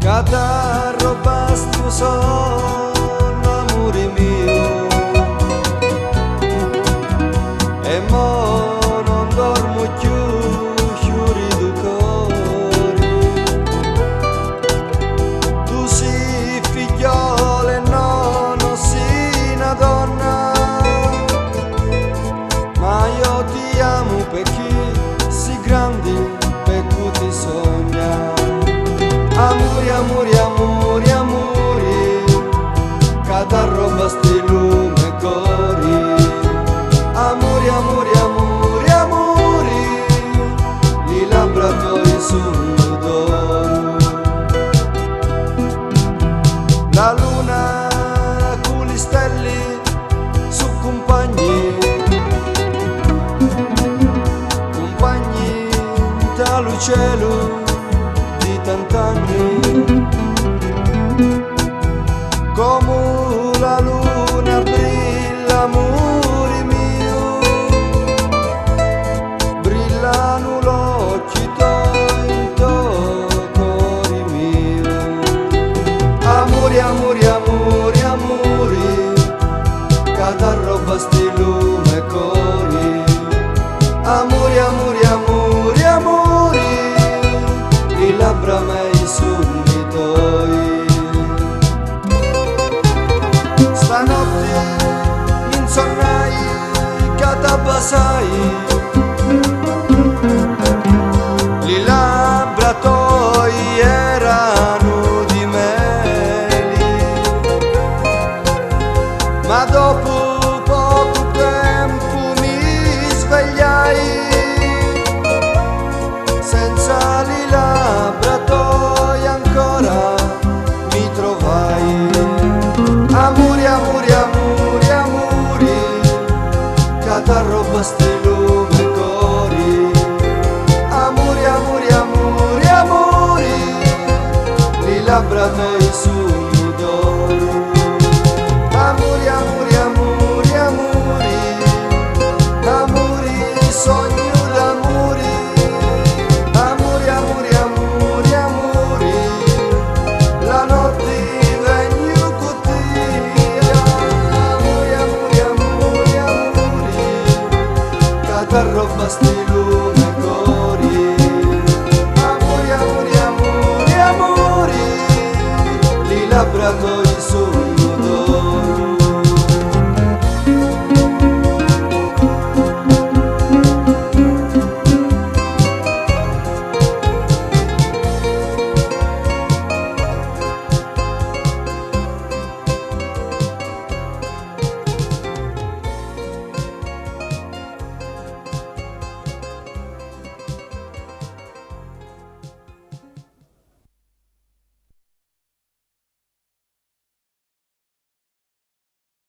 Catarro basto son amore mio, e mo non dormo più fiori du cori. Tu sei figliola e non sei una donna, ma io ti amo perché sei grande, perché ti sogna. Amori, amori, amori, amori, catarro basti lume cori. Amori, amori, amori, amori, li labbra tuoi sono d'oro. La luna con le stelle su compagni, compagni dal cielo tant'anni, come la luna brilla, amore mio, brillano l'occhi tuoi, cuore mio. Amori, amori, amori, amori, catarro basti lume cori. Amori, amori, amori, amori, i labbra miei sono i tuoi. Stanotte mi insonnai che t'abbassai, le labbra tuoi erano di meli, ma dopo poco tempo mi svegliai senza le labbra tuoi, ancora mi trovai. Amori, amori, amori, amori, catarro basti lume cori. Amori, amori, amori, amori, le labbra tuoi sono d'oro. Amori, amori, amori, amori, amori, sogno d'amori. Amori, amori, amori, amori, la notte vengo con te. Amori, amori, amori, amori, catarro basti lume cori. Amori, amori, amori, amori, li labbra tuoi sono